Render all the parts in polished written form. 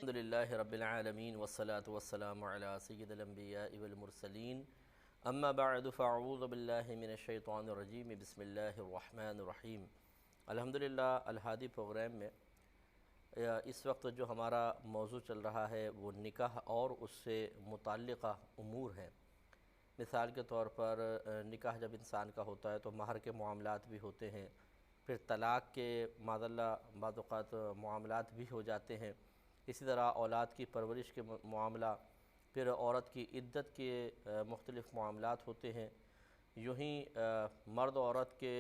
الحمدللہ رب العالمین والصلاة والسلام علی سید الانبیاء والمرسلین اما بعد فاعوذ باللہ من الشیطان الرجیم بسم اللہ الرحمن الرحیم۔ الحمدللہ الہادی پروگرام میں اس وقت جو ہمارا موضوع چل رہا ہے وہ نکاح اور اس سے متعلقہ امور ہیں۔ مثال کے طور پر نکاح جب انسان کا ہوتا ہے تو مہر کے معاملات بھی ہوتے ہیں، پھر طلاق کے معذاللہ بعض اوقات معاملات بھی ہو جاتے ہیں، اسی طرح اولاد کی پرورش کے معاملہ، پھر عورت کی عدت کے مختلف معاملات ہوتے ہیں۔ یوں ہی مرد و عورت کے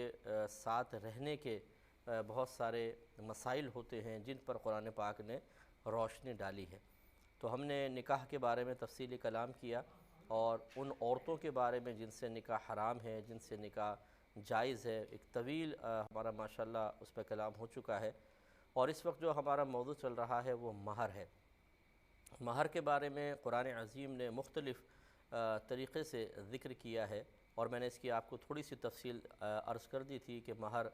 ساتھ رہنے کے بہت سارے مسائل ہوتے ہیں جن پر قرآن پاک نے روشنی ڈالی ہے۔ تو ہم نے نکاح کے بارے میں تفصیلی کلام کیا اور ان عورتوں کے بارے میں جن سے نکاح حرام ہے، جن سے نکاح جائز ہے، ایک طویل ہمارا ماشاءاللہ اس پہ کلام ہو چکا ہے۔ اور اس وقت جو ہمارا موضوع چل رہا ہے وہ مہر ہے۔ مہر کے بارے میں قرآن عظیم نے مختلف طریقے سے ذکر کیا ہے، اور میں نے اس کی آپ کو تھوڑی سی تفصیل عرض کر دی تھی کہ مہر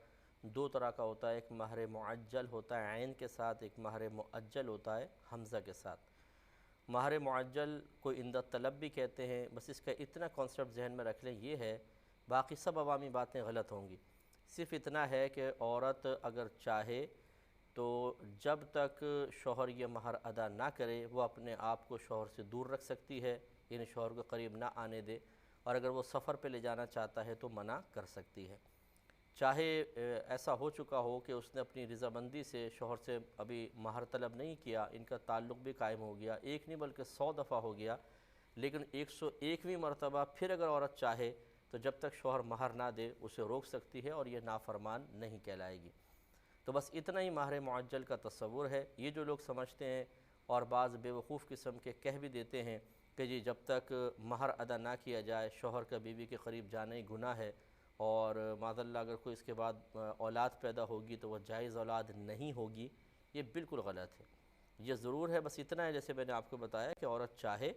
دو طرح کا ہوتا ہے، ایک مہر معجل ہوتا ہے عین کے ساتھ، ایک مہر مؤجل ہوتا ہے حمزہ کے ساتھ۔ مہر معجل کو عند طلب بھی کہتے ہیں، بس اس کا اتنا کانسیپٹ ذہن میں رکھ لیں، یہ ہے، باقی سب عوامی باتیں غلط ہوں گی۔ صرف اتنا ہے کہ عورت اگر چاہے تو جب تک شوہر یہ مہر ادا نہ کرے وہ اپنے آپ کو شوہر سے دور رکھ سکتی ہے، یعنی شوہر کو قریب نہ آنے دے، اور اگر وہ سفر پہ لے جانا چاہتا ہے تو منع کر سکتی ہے۔ چاہے ایسا ہو چکا ہو کہ اس نے اپنی رضامندی سے شوہر سے ابھی مہر طلب نہیں کیا، ان کا تعلق بھی قائم ہو گیا، ایک نہیں بلکہ 100 دفعہ ہو گیا، لیکن 101ویں مرتبہ پھر اگر عورت چاہے تو جب تک شوہر مہر نہ دے اسے روک سکتی ہے اور یہ نافرمان نہیں کہلائے گی۔ تو بس اتنا ہی مہر معجل کا تصور ہے۔ یہ جو لوگ سمجھتے ہیں اور بعض بے وقوف قسم کے کہہ بھی دیتے ہیں کہ جی جب تک مہر ادا نہ کیا جائے شوہر کا بیوی کے قریب جانا ہی گناہ ہے، اور معاذاللہ اگر کوئی اس کے بعد اولاد پیدا ہوگی تو وہ جائز اولاد نہیں ہوگی، یہ بالکل غلط ہے۔ یہ ضرور ہے، بس اتنا ہے جیسے میں نے آپ کو بتایا کہ عورت چاہے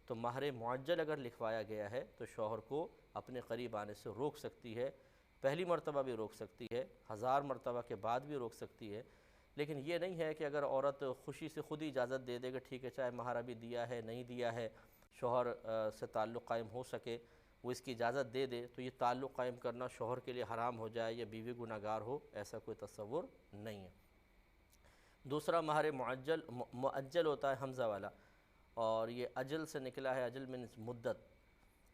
تو مہر معجل اگر لکھوایا گیا ہے تو شوہر کو اپنے قریب آنے سے روک سکتی ہے، پہلی مرتبہ بھی روک سکتی ہے، 1000 مرتبہ کے بعد بھی روک سکتی ہے۔ لیکن یہ نہیں ہے کہ اگر عورت خوشی سے خود ہی اجازت دے دے کہ ٹھیک ہے چاہے مہر ابھی دیا ہے نہیں دیا ہے، شوہر سے تعلق قائم ہو سکے، وہ اس کی اجازت دے دے تو یہ تعلق قائم کرنا شوہر کے لیے حرام ہو جائے یا بیوی گناہ گار ہو، ایسا کوئی تصور نہیں ہے۔ دوسرا مہر مؤجل ہوتا ہے حمزہ والا، اور یہ اجل سے نکلا ہے، اجل مینس مدت۔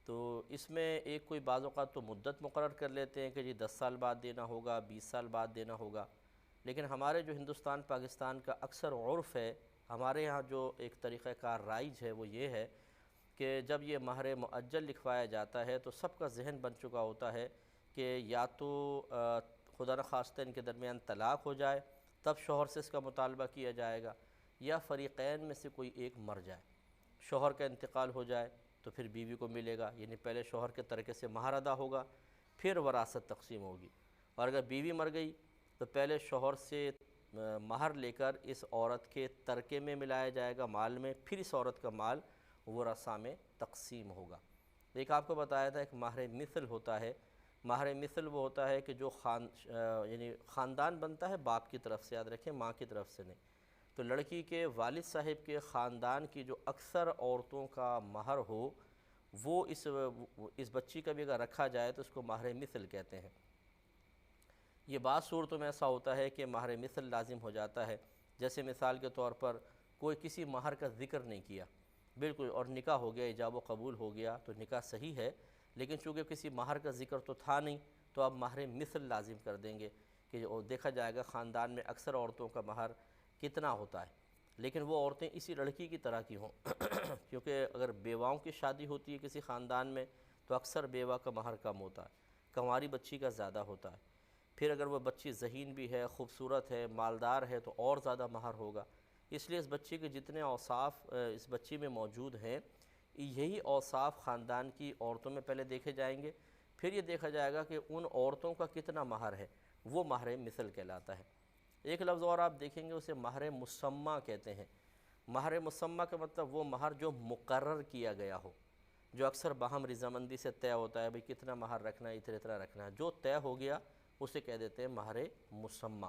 تو اس میں ایک کوئی بعض اوقات تو مدت مقرر کر لیتے ہیں کہ جی 10 سال بعد دینا ہوگا، 20 سال بعد دینا ہوگا، لیکن ہمارے جو ہندوستان پاکستان کا اکثر عرف ہے، ہمارے ہاں جو ایک طریقہ کار رائج ہے وہ یہ ہے کہ جب یہ مہر مؤجل لکھوایا جاتا ہے تو سب کا ذہن بن چکا ہوتا ہے کہ یا تو خدا نخواستہ ان کے درمیان طلاق ہو جائے تب شوہر سے اس کا مطالبہ کیا جائے گا، یا فریقین میں سے کوئی ایک مر جائے، شوہر کا انتقال ہو جائے تو پھر بیوی کو ملے گا، یعنی پہلے شوہر کے ترکے سے مہر ادا ہوگا، پھر وراثت تقسیم ہوگی، اور اگر بیوی مر گئی تو پہلے شوہر سے مہر لے کر اس عورت کے ترکے میں ملایا جائے گا مال میں، پھر اس عورت کا مال ورثاء میں تقسیم ہوگا۔ ایک آپ کو بتایا تھا ایک مہر مثل ہوتا ہے۔ مہر مثل وہ ہوتا ہے کہ جو یعنی خاندان بنتا ہے باپ کی طرف سے، یاد رکھیں ماں کی طرف سے نہیں، تو لڑکی کے والد صاحب کے خاندان کی جو اکثر عورتوں کا مہر ہو وہ اس بچی کا بھی اگر رکھا جائے تو اس کو مہر مثل کہتے ہیں۔ یہ بعض صورتوں میں ایسا ہوتا ہے کہ مہر مثل لازم ہو جاتا ہے، جیسے مثال کے طور پر کوئی کسی مہر کا ذکر نہیں کیا بالکل، اور نکاح ہو گیا، ایجاب و قبول ہو گیا تو نکاح صحیح ہے، لیکن چونکہ کسی مہر کا ذکر تو تھا نہیں تو اب مہر مثل لازم کر دیں گے کہ دیکھا جائے گا خاندان میں اکثر عورتوں کا مہر کتنا ہوتا ہے، لیکن وہ عورتیں اسی لڑکی کی طرح کی ہوں کیونکہ اگر بیواؤں کی شادی ہوتی ہے کسی خاندان میں تو اکثر بیوہ کا مہر کم ہوتا ہے، کنواری بچی کا زیادہ ہوتا ہے، پھر اگر وہ بچی ذہین بھی ہے، خوبصورت ہے، مالدار ہے تو اور زیادہ مہر ہوگا۔ اس لیے اس بچی کے جتنے اوصاف اس بچی میں موجود ہیں یہی اوصاف خاندان کی عورتوں میں پہلے دیکھے جائیں گے، پھر یہ دیکھا جائے گا کہ ان عورتوں کا کتنا مہر ہے، وہ مہر مثل کہلاتا ہے۔ ایک لفظ اور آپ دیکھیں گے اسے مہر مسمہ کہتے ہیں۔ مہر مسمہ کا مطلب وہ مہر جو مقرر کیا گیا ہو، جو اکثر باہم رضامندی سے طے ہوتا ہے، بھئی کتنا مہر رکھنا ہے، اتنا رکھنا ہے، جو طے ہو گیا اسے کہہ دیتے ہیں مہر مسمہ۔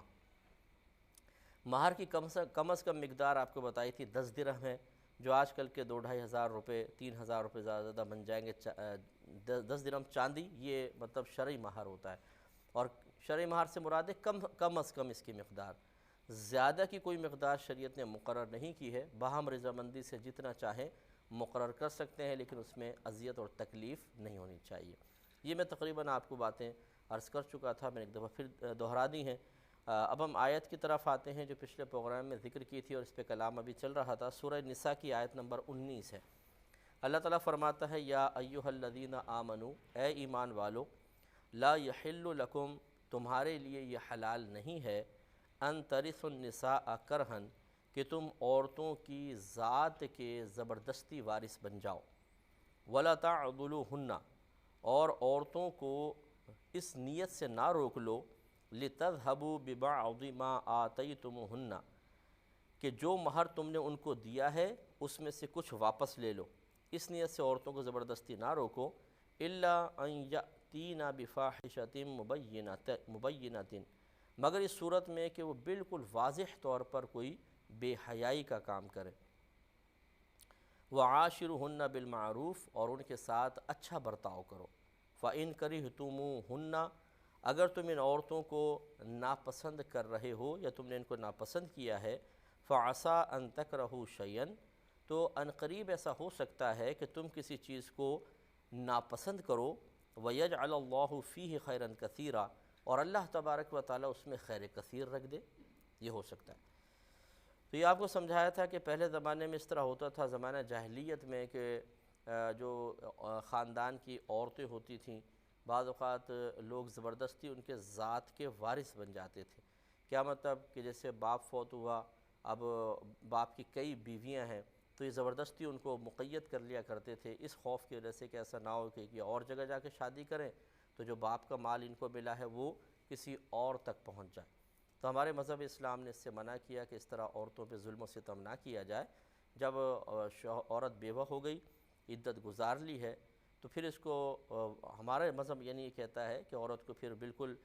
مہر کی کم از کم مقدار آپ کو بتائی تھی 10 درہم ہے، جو آج کل کے 2-2,500 روپے 3,000 روپے زیادہ بن جائیں گے۔ 10 درہم چاندی، یہ مطلب شرعی مہر ہوتا ہے، اور شرعی مہر سے مراد ہے کم از کم اس کی مقدار، زیادہ کی کوئی مقدار شریعت نے مقرر نہیں کی ہے، باہم رضامندی سے جتنا چاہیں مقرر کر سکتے ہیں، لیکن اس میں اذیت اور تکلیف نہیں ہونی چاہیے۔ یہ میں تقریباً آپ کو باتیں عرض کر چکا تھا، میں نے ایک دفعہ پھر دہرا دی ہیں۔ اب ہم آیت کی طرف آتے ہیں جو پچھلے پروگرام میں ذکر کی تھی، اور اس پہ کلام ابھی چل رہا تھا۔ سورہ نساء کی آیت نمبر 19 ہے۔ اللہ تعالیٰ فرماتا ہے، یا ایھا الذین آمنو، اے ایمان والو، لا یحل لکم، تمہارے لیے یہ حلال نہیں ہے، ان ترثوا النساء کرہن، کہ تم عورتوں کی ذات کے زبردستی وارث بن جاؤ، ولا تعضلوہن، اور عورتوں کو اس نیت سے نہ روک لو، لتذہبوا ببعض ما آتیتموہن، کہ جو مہر تم نے ان کو دیا ہے اس میں سے کچھ واپس لے لو۔ اس نیت سے عورتوں کو زبردستی نہ روکو، الا ان یأتین بفاحشۃ مبینۃ، مگر اس صورت میں کہ وہ بالکل واضح طور پر کوئی بے حیائی کا کام کرے۔ وعاشرہن بالمعروف، اور ان کے ساتھ اچھا برتاؤ کرو۔ فإن کرہتموہن، اگر تم ان عورتوں کو ناپسند کر رہے ہو یا تم نے ان کو ناپسند کیا ہے، فعسیٰ ان تکرہوا شیئا، تو عنقریب ایسا ہو سکتا ہے کہ تم کسی چیز کو ناپسند کرو، وَيَجْعَلَ اللَّهُ فِيهِ خَيْرًا كَثِيرًا، اور اللہ تبارک و تعالیٰ اس میں خیر کثیر رکھ دے، یہ ہو سکتا ہے۔ تو یہ آپ کو سمجھایا تھا کہ پہلے زمانے میں اس طرح ہوتا تھا، زمانہ جاہلیت میں، کہ جو خاندان کی عورتیں ہوتی تھیں، بعض اوقات لوگ زبردستی ان کے ذات کے وارث بن جاتے تھے۔ کیا مطلب کہ جیسے باپ فوت ہوا، اب باپ کی کئی بیویاں ہیں، تو یہ زبردستی ان کو مقید کر لیا کرتے تھے، اس خوف کی وجہ سے کہ ایسا نہ ہو کہ یہ اور جگہ جا کے شادی کریں تو جو باپ کا مال ان کو ملا ہے وہ کسی اور تک پہنچ جائے۔ تو ہمارے مذہب اسلام نے اس سے منع کیا کہ اس طرح عورتوں پہ ظلم و ستم نہ کیا جائے۔ جب عورت بیوہ ہو گئی، عدت گزار لی ہے، تو پھر اس کو ہمارا مذہب یعنی یہ کہتا ہے کہ عورت کو پھر بالکل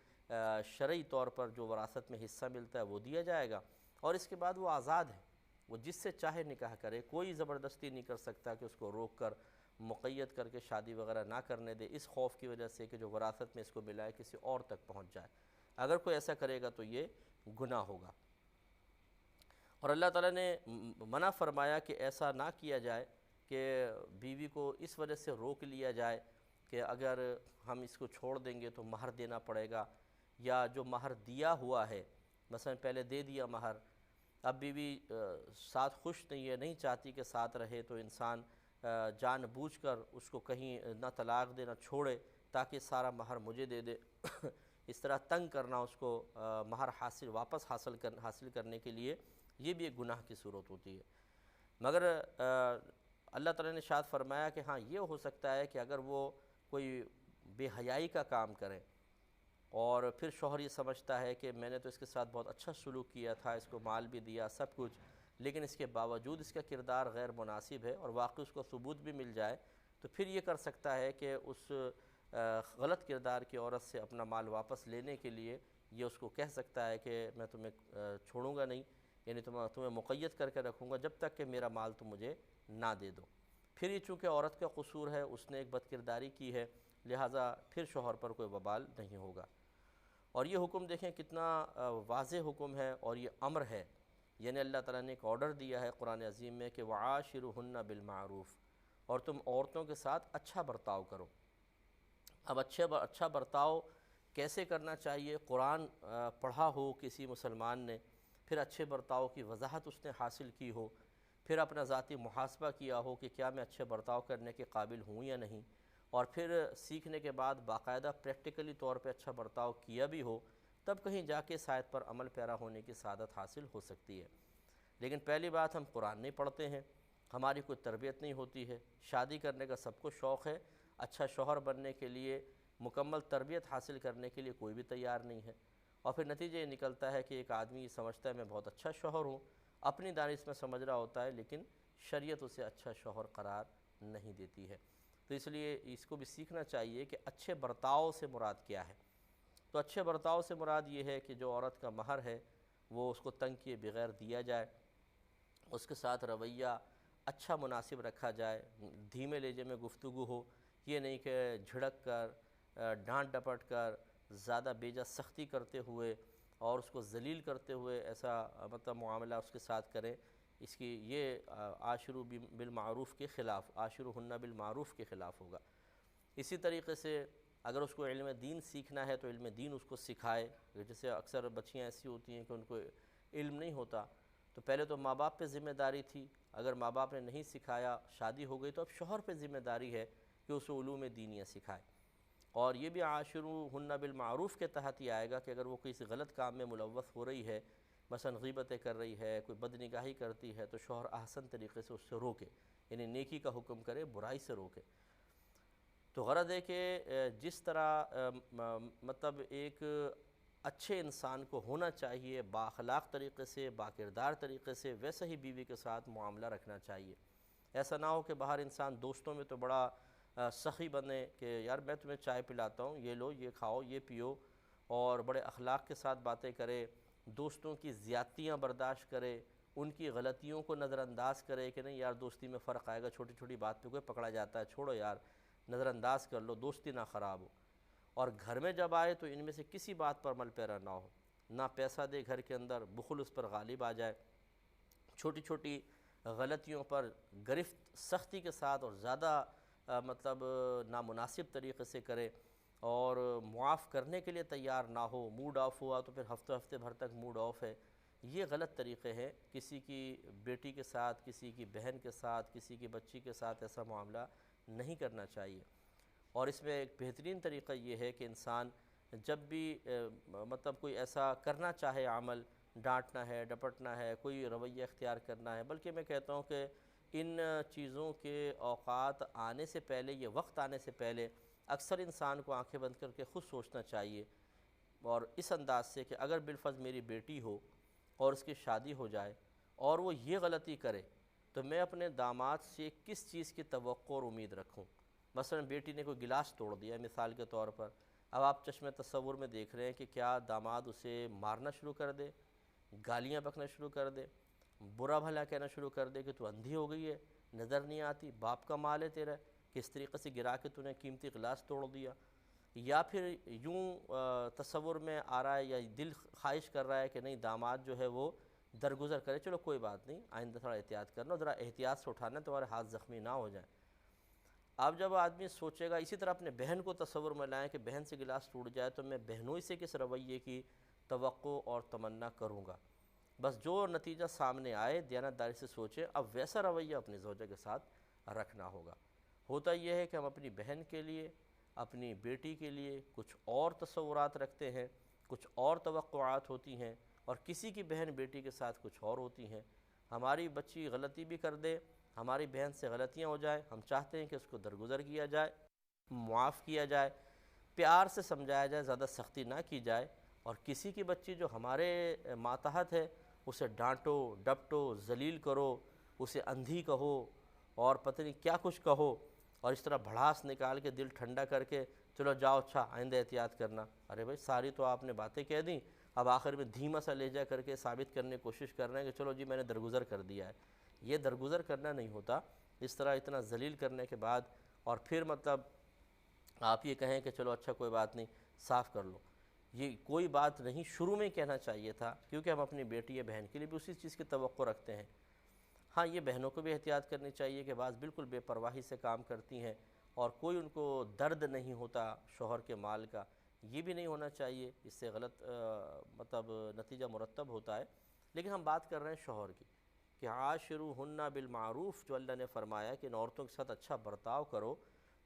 شرعی طور پر جو وراثت میں حصہ ملتا ہے وہ دیا جائے گا، اور اس کے بعد وہ آزاد ہے، وہ جس سے چاہے نکاح کرے، کوئی زبردستی نہیں کر سکتا کہ اس کو روک کر مقید کر کے شادی وغیرہ نہ کرنے دے، اس خوف کی وجہ سے کہ جو وراثت میں اس کو ملا ہے کسی اور تک پہنچ جائے۔ اگر کوئی ایسا کرے گا تو یہ گناہ ہوگا، اور اللہ تعالیٰ نے منع فرمایا کہ ایسا نہ کیا جائے کہ بیوی کو اس وجہ سے روک لیا جائے کہ اگر ہم اس کو چھوڑ دیں گے تو مہر دینا پڑے گا، یا جو مہر دیا ہوا ہے، مثلا پہلے دے دیا مہر، اب بیوی ساتھ خوش نہیں ہے، نہیں چاہتی کہ ساتھ رہے، تو انسان جان بوجھ کر اس کو کہیں نہ طلاق دے نہ چھوڑے تاکہ سارا مہر مجھے دے دے، اس طرح تنگ کرنا اس کو مہر واپس حاصل کرنے کے لیے، یہ بھی ایک گناہ کی صورت ہوتی ہے۔ مگر اللہ تعالیٰ نے ارشاد فرمایا کہ ہاں یہ ہو سکتا ہے کہ اگر وہ کوئی بے حیائی کا کام کریں، اور پھر شوہر یہ سمجھتا ہے کہ میں نے تو اس کے ساتھ بہت اچھا سلوک کیا تھا، اس کو مال بھی دیا سب کچھ، لیکن اس کے باوجود اس کا کردار غیر مناسب ہے، اور واقعی اس کو ثبوت بھی مل جائے، تو پھر یہ کر سکتا ہے کہ اس غلط کردار کی عورت سے اپنا مال واپس لینے کے لیے یہ اس کو کہہ سکتا ہے کہ میں تمہیں چھوڑوں گا نہیں، یعنی تمہیں مقید کر کے رکھوں گا جب تک کہ میرا مال تم مجھے نہ دے دو۔ پھر یہ چونکہ عورت کا قصور ہے، اس نے ایک بد کرداری کی ہے، لہٰذا پھر شوہر پر کوئی وبال نہیں ہوگا۔ اور یہ حکم دیکھیں کتنا واضح حکم ہے، اور یہ امر ہے، یعنی اللہ تعالیٰ نے ایک آرڈر دیا ہے قرآن عظیم میں کہ وعاشرہن بالمعروف، اور تم عورتوں کے ساتھ اچھا برتاؤ کرو۔ اب اچھا برتاؤ کیسے کرنا چاہیے؟ قرآن پڑھا ہو کسی مسلمان نے، پھر اچھے برتاؤ کی وضاحت اس نے حاصل کی ہو، پھر اپنا ذاتی محاسبہ کیا ہو کہ کیا میں اچھے برتاؤ کرنے کے قابل ہوں یا نہیں، اور پھر سیکھنے کے بعد باقاعدہ پریکٹیکلی طور پہ اچھا برتاؤ کیا بھی ہو، تب کہیں جا کے اس آیت پر عمل پیرا ہونے کی سعادت حاصل ہو سکتی ہے۔ لیکن پہلی بات، ہم قرآن نہیں پڑھتے ہیں، ہماری کوئی تربیت نہیں ہوتی ہے، شادی کرنے کا سب کو شوق ہے، اچھا شوہر بننے کے لیے، مکمل تربیت حاصل کرنے کے لیے کوئی بھی تیار نہیں ہے، اور پھر نتیجہ یہ نکلتا ہے کہ ایک آدمی سمجھتا ہے میں بہت اچھا شوہر ہوں، اپنی دانش میں سمجھ رہا ہوتا ہے، لیکن شریعت اسے اچھا شوہر قرار نہیں دیتی ہے۔ تو اس لیے اس کو بھی سیکھنا چاہیے کہ اچھے برتاؤ سے مراد کیا ہے۔ تو اچھے برتاؤ سے مراد یہ ہے کہ جو عورت کا مہر ہے وہ اس کو تنگ کیے بغیر دیا جائے، اس کے ساتھ رویہ اچھا مناسب رکھا جائے، دھیمے لہجے میں گفتگو ہو، یہ نہیں کہ جھڑک کر ڈانٹ ڈپٹ کر زیادہ بیجا سختی کرتے ہوئے اور اس کو ذلیل کرتے ہوئے ایسا مطلب معاملہ اس کے ساتھ کریں۔ اس کی یہ عاشروا بالمعروف کے خلاف، عاشروہن بالمعروف کے خلاف ہوگا۔ اسی طریقے سے اگر اس کو علم دین سیکھنا ہے تو علم دین اس کو سکھائے۔ جیسے اکثر بچیاں ایسی ہوتی ہیں کہ ان کو علم نہیں ہوتا، تو پہلے تو ماں باپ پہ ذمہ داری تھی، اگر ماں باپ نے نہیں سکھایا، شادی ہو گئی تو اب شوہر پہ ذمہ داری ہے کہ اسے علوم دینیہ سکھائے۔ اور یہ بھی عاشروہن بالمعروف کے تحت ہی آئے گا کہ اگر وہ کسی غلط کام میں ملوث ہو رہی ہے، مثلا غیبتیں کر رہی ہے، کوئی بدنگاہی کرتی ہے، تو شوہر احسن طریقے سے اس سے روکے، یعنی نیکی کا حکم کرے، برائی سے روکے۔ تو غرض ہے کہ جس طرح مطلب ایک اچھے انسان کو ہونا چاہیے، بااخلاق طریقے سے، باکردار طریقے سے، ویسا ہی بیوی کے ساتھ معاملہ رکھنا چاہیے۔ ایسا نہ ہو کہ باہر انسان دوستوں میں تو بڑا سخی بنے کہ یار میں تمہیں چائے پلاتا ہوں، یہ لو، یہ کھاؤ، یہ پیو، اور بڑے اخلاق کے ساتھ باتیں کرے، دوستوں کی زیادتیاں برداشت کرے، ان کی غلطیوں کو نظر انداز کرے کہ نہیں یار دوستی میں فرق آئے گا، چھوٹی چھوٹی بات پہ کوئی پکڑا جاتا ہے، چھوڑو یار، نظر انداز کر لو، دوستی نہ خراب ہو۔ اور گھر میں جب آئے تو ان میں سے کسی بات پر عمل پیرا نہ ہو، نہ پیسہ دے گھر کے اندر، بخل اس پر غالب آ جائے، چھوٹی چھوٹی غلطیوں پر گرفت سختی کے ساتھ اور زیادہ مطلب نامناسب طریقے سے کرے، اور معاف کرنے کے لیے تیار نہ ہو، موڈ آف ہوا تو پھر ہفتے بھر تک موڈ آف ہے۔ یہ غلط طریقے ہیں، کسی کی بیٹی کے ساتھ، کسی کی بہن کے ساتھ، کسی کی بچی کے ساتھ ایسا معاملہ نہیں کرنا چاہیے۔ اور اس میں ایک بہترین طریقہ یہ ہے کہ انسان جب بھی مطلب کوئی ایسا کرنا چاہے عمل، ڈانٹنا ہے، ڈپٹنا ہے، کوئی رویہ اختیار کرنا ہے، بلکہ میں کہتا ہوں کہ ان چیزوں کے اوقات آنے سے پہلے، یہ وقت آنے سے پہلے اکثر انسان کو آنکھیں بند کر کے خود سوچنا چاہیے، اور اس انداز سے کہ اگر بالفرض میری بیٹی ہو اور اس کی شادی ہو جائے اور وہ یہ غلطی کرے تو میں اپنے داماد سے کس چیز کی توقع اور امید رکھوں۔ مثلا بیٹی نے کوئی گلاس توڑ دیا مثال کے طور پر، اب آپ چشم تصور میں دیکھ رہے ہیں کہ کیا داماد اسے مارنا شروع کر دے، گالیاں بکنا شروع کر دے، برا بھلا کہنا شروع کر دے کہ تو اندھی ہو گئی ہے، نظر نہیں آتی، باپ کا مال ہے تیرا، کس طریقے سے گرا کے تو نے قیمتی گلاس توڑ دیا، یا پھر یوں تصور میں آ رہا ہے یا دل خواہش کر رہا ہے کہ نہیں داماد جو ہے وہ درگزر کرے، چلو کوئی بات نہیں، آئندہ تھوڑا احتیاط کرنا، ذرا احتیاط سے اٹھانا تمہارے ہاتھ زخمی نہ ہو جائیں۔ اب جب آدمی سوچے گا، اسی طرح اپنے بہن کو تصور میں لائیں کہ بہن سے گلاس ٹوٹ جائے تو میں بہنوئی سے کس رویے کی توقع اور تمنا کروں گا، بس جو نتیجہ سامنے آئے دیانتداری سے سوچیں، اب ویسا رویہ اپنی زوجہ کے ساتھ رکھنا ہوگا۔ ہوتا یہ ہے کہ ہم اپنی بہن کے لیے، اپنی بیٹی کے لیے کچھ اور تصورات رکھتے ہیں، کچھ اور توقعات ہوتی ہیں، اور کسی کی بہن بیٹی کے ساتھ کچھ اور ہوتی ہیں۔ ہماری بچی غلطی بھی کر دے، ہماری بہن سے غلطیاں ہو جائیں، ہم چاہتے ہیں کہ اس کو درگزر کیا جائے، معاف کیا جائے، پیار سے سمجھایا جائے، زیادہ سختی نہ کی جائے۔ اور کسی کی بچی جو ہمارے ماتحت ہے اسے ڈانٹو، ڈپٹو، ذلیل کرو، اسے اندھی کہو اور پتہ نہیں کیا کچھ کہو، اور اس طرح بھڑاس نکال کے دل ٹھنڈا کر کے چلو جاؤ اچھا آئندہ احتیاط کرنا۔ ارے بھائی ساری تو آپ نے باتیں کہہ دیں، اب آخر میں دھیما سا لہجہ کر کے ثابت کرنے کی کوشش کر رہے ہیں کہ چلو جی میں نے درگزر کر دیا ہے۔ یہ درگزر کرنا نہیں ہوتا، اس طرح اتنا ذلیل کرنے کے بعد اور پھر مطلب آپ یہ کہیں کہ چلو اچھا کوئی بات نہیں صاف کر لو، یہ کوئی بات نہیں، شروع میں کہنا چاہیے تھا، کیونکہ ہم اپنی بیٹی یا بہن کے لیے بھی اسی چیز کی توقع رکھتے ہیں۔ ہاں یہ بہنوں کو بھی احتیاط کرنی چاہیے کہ بعض بالکل بے پرواہی سے کام کرتی ہیں اور کوئی ان کو درد نہیں ہوتا شوہر کے مال کا، یہ بھی نہیں ہونا چاہیے، اس سے غلط مطلب نتیجہ مرتب ہوتا ہے۔ لیکن ہم بات کر رہے ہیں شوہر کی کہ عاشروہن بالمعروف، جو اللہ نے فرمایا کہ ان عورتوں کے ساتھ اچھا برتاؤ کرو،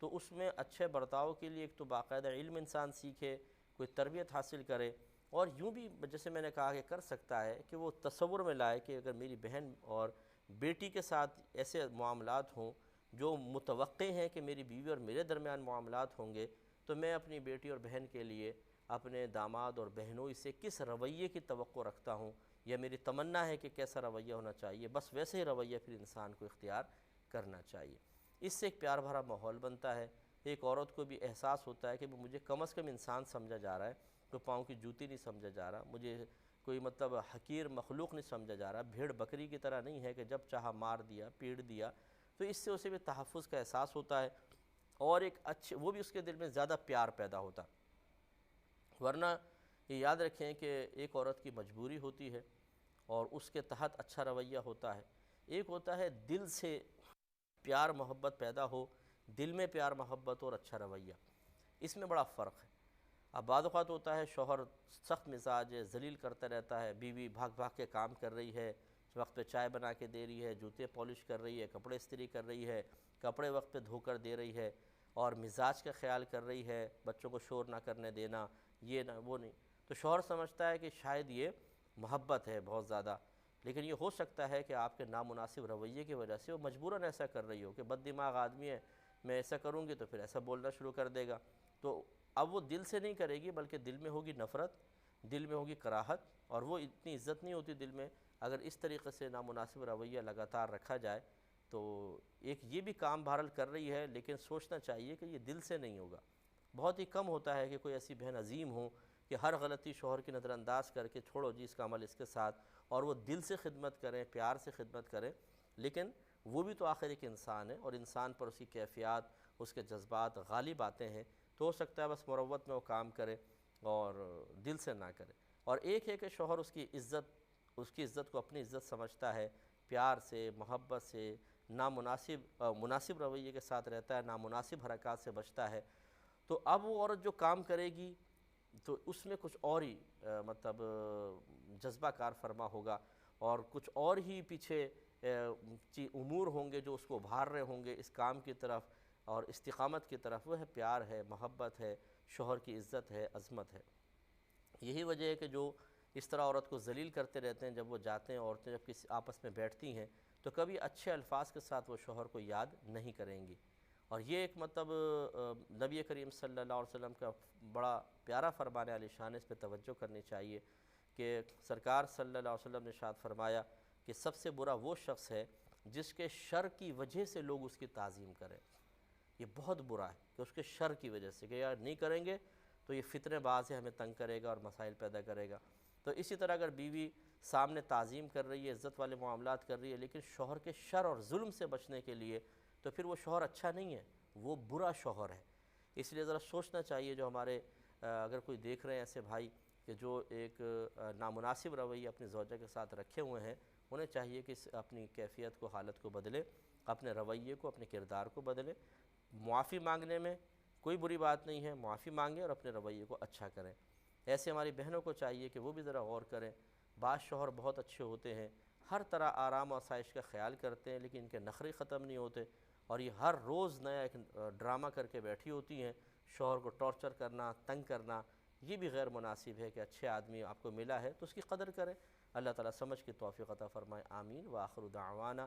تو اس میں اچھے برتاؤ کے لیے ایک تو باقاعدہ علم انسان سیکھے، کوئی تربیت حاصل کرے، اور یوں بھی جیسے میں نے کہا کہ کر سکتا ہے کہ وہ تصور میں لائے کہ اگر میری بہن اور بیٹی کے ساتھ ایسے معاملات ہوں جو متوقع ہیں کہ میری بیوی اور میرے درمیان معاملات ہوں گے، تو میں اپنی بیٹی اور بہن کے لیے اپنے داماد اور بہنوئی سے کس رویے کی توقع رکھتا ہوں، یا میری تمنا ہے کہ کیسا رویہ ہونا چاہیے، بس ویسے ہی رویہ پھر انسان کو اختیار کرنا چاہیے۔ اس سے ایک پیار بھرا ماحول بنتا ہے، ایک عورت کو بھی احساس ہوتا ہے کہ مجھے کم از کم انسان سمجھا جا رہا ہے، تو پاؤں کی جوتی نہیں سمجھا جا رہا، مجھے کوئی مطلب حقیر مخلوق نہیں سمجھا جا رہا، بھیڑ بکری کی طرح نہیں ہے کہ جب چاہا مار دیا پیٹ دیا، تو اس سے اسے بھی تحفظ کا احساس ہوتا ہے، اور ایک اچھے وہ بھی اس کے دل میں زیادہ پیار پیدا ہوتا۔ ورنہ یہ یاد رکھیں کہ ایک عورت کی مجبوری ہوتی ہے اور اس کے تحت اچھا رویہ ہوتا ہے، ایک ہوتا ہے دل سے پیار محبت پیدا ہو، دل میں پیار محبت اور اچھا رویہ، اس میں بڑا فرق ہے۔ اب بعض اوقات ہوتا ہے شوہر سخت مزاج ہے، ذلیل کرتا رہتا ہے، بیوی بھاگ بھاگ کے کام کر رہی ہے، وقت پہ چائے بنا کے دے رہی ہے، جوتے پالش کر رہی ہے، کپڑے استری کر رہی ہے، کپڑے وقت پہ دھو کر دے رہی ہے، اور مزاج کا خیال کر رہی ہے، بچوں کو شور نہ کرنے دینا، یہ نہ وہ نہیں، تو شوہر سمجھتا ہے کہ شاید یہ محبت ہے بہت زیادہ، لیکن یہ ہو سکتا ہے کہ آپ کے نامناسب رویے کی وجہ سے وہ مجبوراً ایسا کر رہی ہو کہ بد دماغ آدمی ہے، میں ایسا کروں گی تو پھر ایسا بولنا شروع کر دے گا، تو اب وہ دل سے نہیں کرے گی بلکہ دل میں ہوگی نفرت، دل میں ہوگی کراہت، اور وہ اتنی عزت نہیں ہوتی دل میں اگر اس طریقے سے نامناسب رویہ لگاتار رکھا جائے۔ تو ایک یہ بھی کام بہرحال کر رہی ہے، لیکن سوچنا چاہیے کہ یہ دل سے نہیں ہوگا۔ بہت ہی کم ہوتا ہے کہ کوئی ایسی بہن عظیم ہو کہ ہر غلطی شوہر کی نظر انداز کر کے چھوڑو جی اس کا عمل اس کے ساتھ، اور وہ دل سے خدمت کریں، پیار سے خدمت کریں، لیکن وہ بھی تو آخر ایک انسان ہے، اور انسان پر اس کی کیفیات، اس کے جذبات غالب آتے ہیں، تو ہو سکتا ہے بس مروت میں وہ کام کرے اور دل سے نہ کرے۔ اور ایک ہے کہ شوہر اس کی عزت کو اپنی عزت سمجھتا ہے، پیار سے محبت سے مناسب رویے کے ساتھ رہتا ہے، نامناسب حرکات سے بچتا ہے، تو اب وہ عورت جو کام کرے گی تو اس میں کچھ اور ہی مطلب جذبہ کار فرما ہوگا، اور کچھ اور ہی پیچھے امور ہوں گے جو اس کو ابھار رہے ہوں گے اس کام کی طرف اور استقامت کی طرف، وہ ہے پیار ہے، محبت ہے، شوہر کی عزت ہے، عظمت ہے۔ یہی وجہ ہے کہ جو اس طرح عورت کو ذلیل کرتے رہتے ہیں، جب وہ جاتے ہیں عورتیں جب کسی آپس میں بیٹھتی ہیں تو کبھی اچھے الفاظ کے ساتھ وہ شوہر کو یاد نہیں کریں گی، اور یہ ایک مطلب نبی کریم صلی اللہ علیہ وسلم کا بڑا پیارا فرمان عالی شان ہے، اس پہ توجہ کرنی چاہیے کہ سرکار صلی اللہ علیہ وسلم نے ارشاد فرمایا کہ سب سے برا وہ شخص ہے جس کے شر کی وجہ سے لوگ اس کی تعظیم کریں۔ یہ بہت برا ہے کہ اس کے شر کی وجہ سے، کہ یار نہیں کریں گے تو یہ فتنے باز ہے، ہمیں تنگ کرے گا اور مسائل پیدا کرے گا۔ تو اسی طرح اگر بیوی سامنے تعظیم کر رہی ہے، عزت والے معاملات کر رہی ہے، لیکن شوہر کے شر اور ظلم سے بچنے کے لیے، تو پھر وہ شوہر اچھا نہیں ہے، وہ برا شوہر ہے۔ اس لیے ذرا سوچنا چاہیے جو ہمارے اگر کوئی دیکھ رہے ہیں ایسے بھائی کہ جو ایک نامناسب رویہ اپنی زوجہ کے ساتھ رکھے ہوئے ہیں، انہیں چاہیے کہ اپنی کیفیت کو، حالت کو بدلے، اپنے رویے کو، اپنے کردار کو بدلے۔ معافی مانگنے میں کوئی بری بات نہیں ہے، معافی مانگیں اور اپنے رویے کو اچھا کریں۔ ایسے ہماری بہنوں کو چاہیے کہ وہ بھی ذرا غور کریں۔ بعض شوہر بہت اچھے ہوتے ہیں، ہر طرح آرام و آسائش کا خیال کرتے ہیں، لیکن ان کے نخرے ختم نہیں ہوتے، اور یہ ہر روز نیا ایک ڈرامہ کر کے بیٹھی ہوتی ہیں، شوہر کو ٹارچر کرنا، تنگ کرنا، یہ بھی غیر مناسب ہے کہ اچھے آدمی آپ کو ملا ہے تو اس کی قدر کریں۔ اللہ تعالیٰ سمجھ کی توفیق عطا فرمائے، آمین۔ وآخر دعوانا